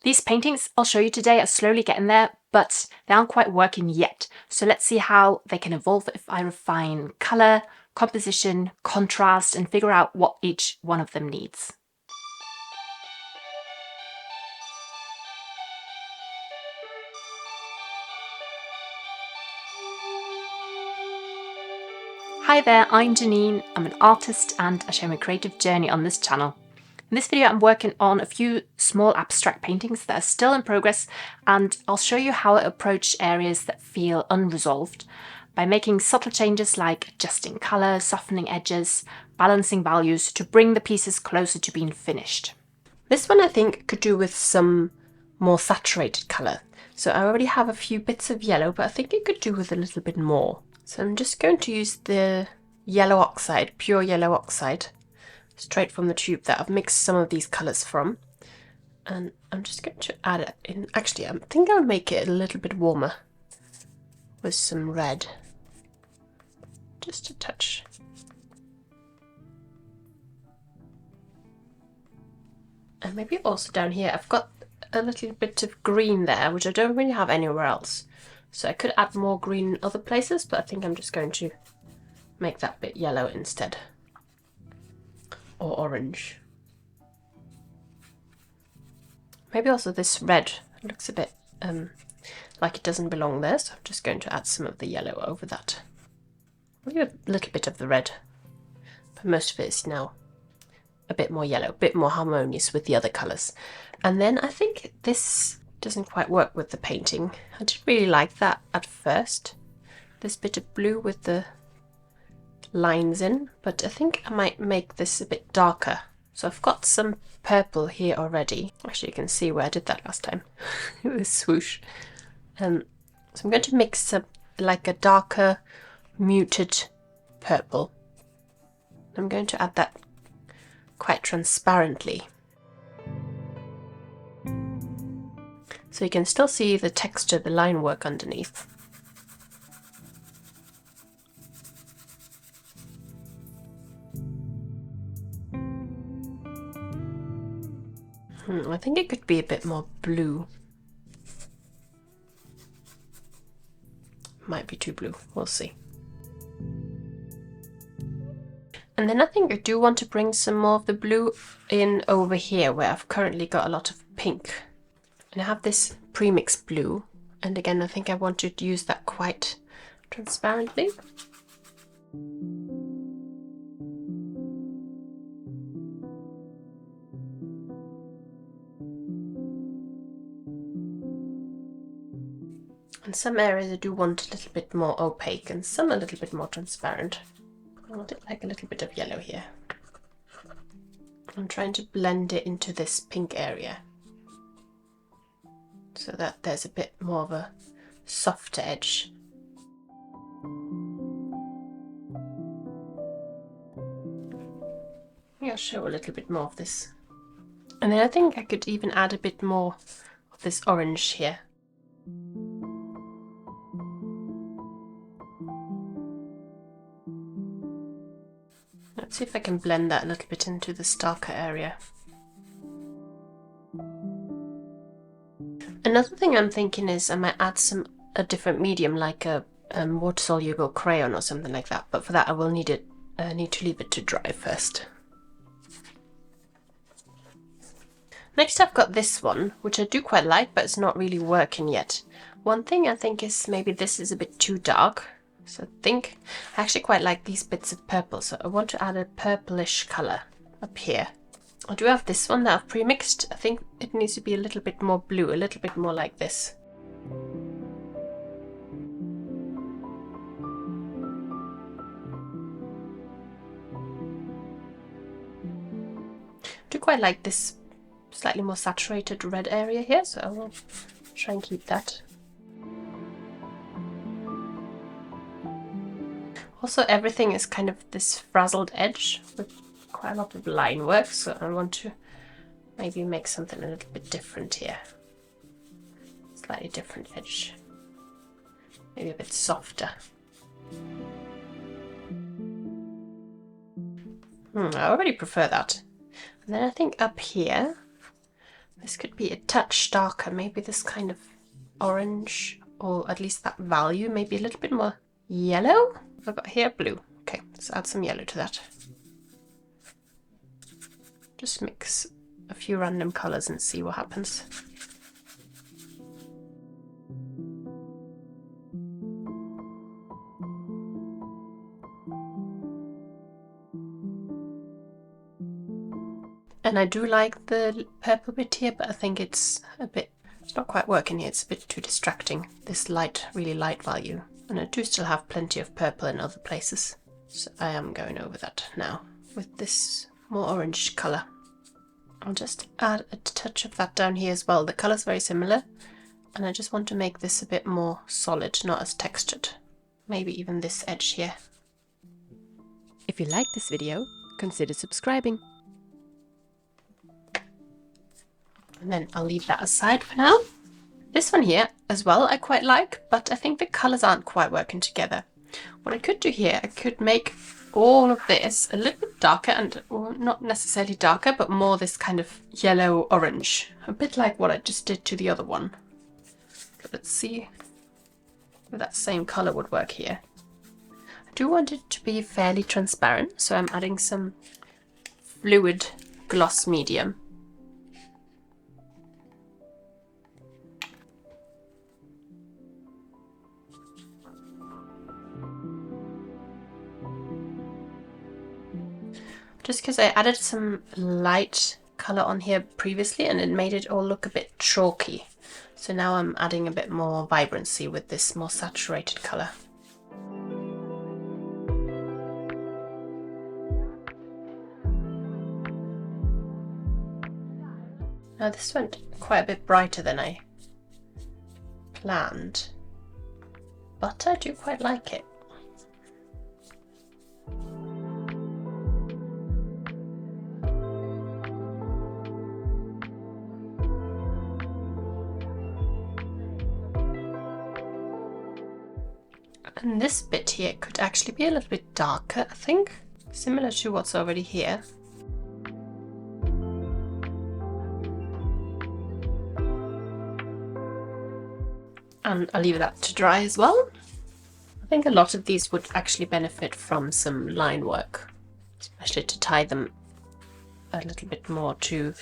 These paintings I'll show you today are slowly getting there, but they aren't quite working yet. So let's see how they can evolve if I refine colour, composition, contrast, and figure out what each one of them needs. Hi there, I'm Janine. I'm an artist and I share my creative journey on this channel. In this video I'm working on a few small abstract paintings that are still in progress, and I'll show you how I approach areas that feel unresolved by making subtle changes like adjusting colour, softening edges, balancing values to bring the pieces closer to being finished. This one I think could do with some more saturated colour. So I already have a few bits of yellow, but I think it could do with a little bit more. So I'm just going to use the yellow oxide, pure yellow oxide, straight from the tube that I've mixed some of these colours from. And I'm just going to add it in. Actually, I think I'll make it a little bit warmer with some red. Just a touch. And maybe also down here, I've got a little bit of green there, which I don't really have anywhere else. So I could add more green in other places, but I think I'm just going to make that bit yellow instead. Or orange. Maybe also this red looks a bit like it doesn't belong there, so I'm just going to add some of the yellow over that. Maybe a little bit of the red, but most of it is now a bit more yellow, a bit more harmonious with the other colours. And then I think this doesn't quite work with the painting. I didn't really like that at first, this bit of blue with the lines in, but I think I might make this a bit darker. So I've got some purple here already. Actually, you can see where I did that last time. It was swoosh. So I'm going to mix like a darker muted purple. I'm going to add that quite transparently. So you can still see the texture, the line work underneath. I think it could be a bit more blue. Might be too blue, we'll see. And then I think I do want to bring some more of the blue in over here where I've currently got a lot of pink. And I have this pre-mixed blue, and again I think I want to use that quite transparently. In some areas I do want a little bit more opaque and some a little bit more transparent. I want it like a little bit of yellow here. I'm trying to blend it into this pink area so that there's a bit more of a softer edge. I'll show a little bit more of this. And then I think I could even add a bit more of this orange here. Let's see if I can blend that a little bit into the darker area. Another thing I'm thinking is I might add a different medium, like a water-soluble crayon or something like that. But for that I will need to leave it to dry first. Next I've got this one, which I do quite like, but it's not really working yet. One thing I think is maybe this is a bit too dark. So I actually quite like these bits of purple, so I want to add a purplish colour up here. I do have this one that I've pre-mixed. I think it needs to be a little bit more blue, a little bit more like this. I do quite like this slightly more saturated red area here, so I will try and keep that. Also, everything is kind of this frazzled edge with quite a lot of line work, so I want to maybe make something a little bit different here. Slightly different edge. Maybe a bit softer. I already prefer that. And then I think up here, This could be a touch darker, maybe this kind of orange, or at least that value, maybe a little bit more yellow. I've got here blue. Okay, let's add some yellow to that. Just mix a few random colors and see what happens. And I do like the purple bit here, but I think it's not quite working here. It's a bit too distracting, this light, really light value. And I do still have plenty of purple in other places. So I am going over that now with this more orange color. I'll just add a touch of that down here as well. The color's very similar, and I just want to make this a bit more solid, not as textured. Maybe even this edge here. If you like this video, consider subscribing. And then I'll leave that aside for now. This one here as well I quite like, but I think the colors aren't quite working together. What I could do here, I could make all of this a little bit darker, and well, not necessarily darker, but more this kind of yellow orange, a bit like what I just did to the other one. But let's see if that same color would work here. I do want it to be fairly transparent, so I'm adding some fluid gloss medium. Just because I added some light color on here previously and it made it all look a bit chalky. So now I'm adding a bit more vibrancy with this more saturated color. Now this went quite a bit brighter than I planned, but I do quite like it. And this bit here could actually be a little bit darker, I think, similar to what's already here. And I'll leave that to dry as well. I think a lot of these would actually benefit from some line work, especially to tie them a little bit more to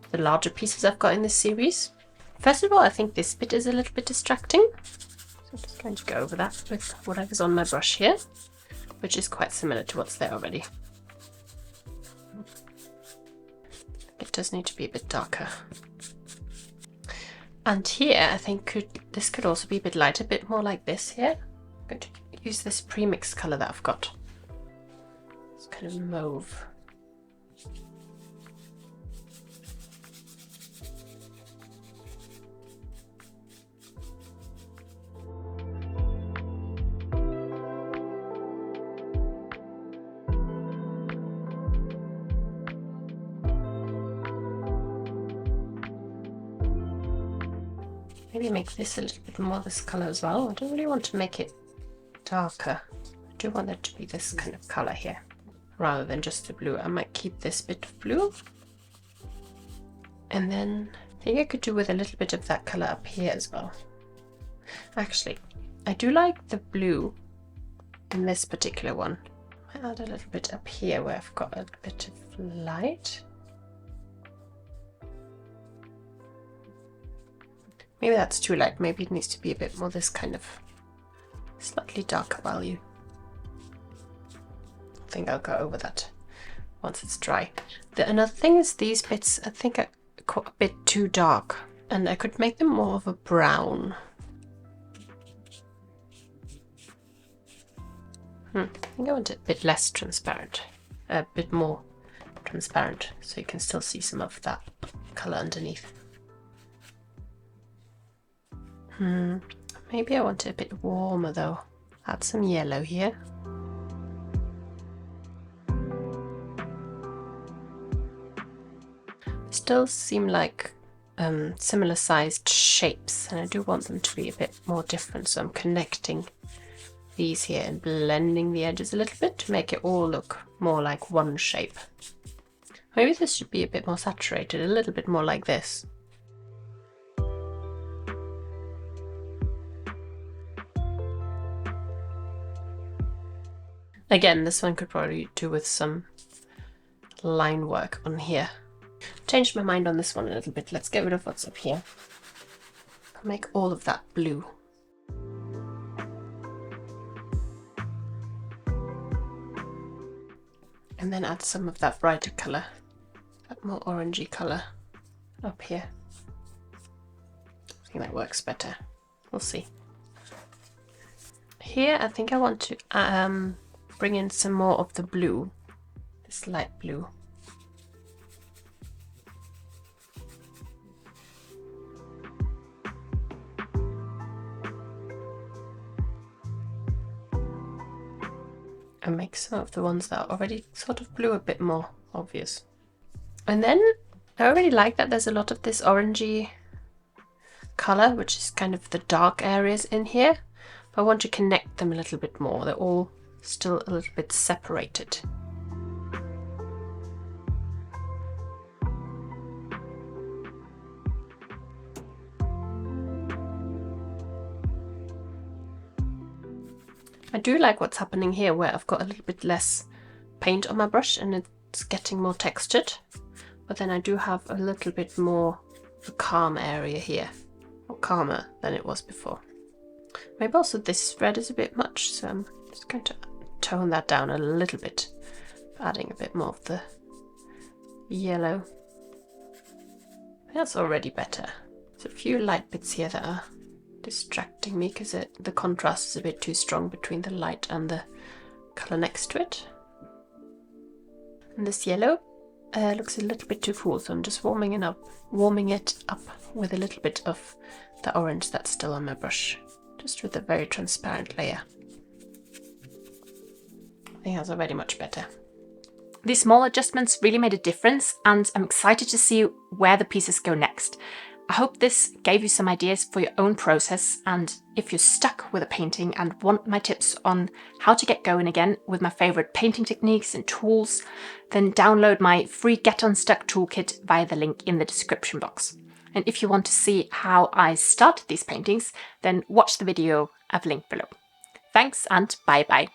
the larger pieces I've got in this series. First of all, I think this bit is a little bit distracting. I'm just going to go over that with whatever's on my brush here, which is quite similar to what's there already. It does need to be a bit darker. And here, I think this could also be a bit lighter, a bit more like this here. I'm going to use this pre-mixed colour that I've got. It's kind of mauve. Maybe make this a little bit more this colour as well. I don't really want to make it darker. I do want it to be this kind of colour here, rather than just the blue. I might keep this bit of blue. And then I think I could do with a little bit of that colour up here as well. Actually, I do like the blue in this particular one. I might add a little bit up here where I've got a bit of light. Maybe that's too light. Maybe it needs to be a bit more this kind of slightly darker value. I think I'll go over that once it's dry. Another thing is these bits, I think are quite a bit too dark, and I could make them more of a brown. I think I want it a bit less transparent, a bit more transparent, so you can still see some of that colour underneath. Maybe I want it a bit warmer though. Add some yellow here. Still seem like similar sized shapes, and I do want them to be a bit more different, so I'm connecting these here and blending the edges a little bit to make it all look more like one shape. Maybe this should be a bit more saturated, a little bit more like this. Again, this one could probably do with some line work on here. Changed my mind on this one a little bit. Let's get rid of what's up here. I'll make all of that blue. And then add some of that brighter colour, that more orangey colour up here. I think that works better. We'll see. Here I think I want to bring in some more of the blue, this light blue. And make some of the ones that are already sort of blue a bit more obvious. And then I already like that there's a lot of this orangey colour, which is kind of the dark areas in here. But I want to connect them a little bit more. They're all still a little bit separated. I do like what's happening here, where I've got a little bit less paint on my brush and it's getting more textured, but then I do have a little bit more of a calm area here, or calmer than it was before. Maybe also this red is a bit much, so I'm just going to tone that down a little bit, adding a bit more of the yellow. That's already better. There's a few light bits here that are distracting me because the contrast is a bit too strong between the light and the colour next to it. And this yellow looks a little bit too full, so I'm just warming it up with a little bit of the orange that's still on my brush, just with a very transparent layer. I think that's already much better. These small adjustments really made a difference, and I'm excited to see where the pieces go next. I hope this gave you some ideas for your own process, and if you're stuck with a painting and want my tips on how to get going again with my favourite painting techniques and tools, then download my free Get Unstuck toolkit via the link in the description box. And if you want to see how I started these paintings, then watch the video I've linked below. Thanks and bye bye.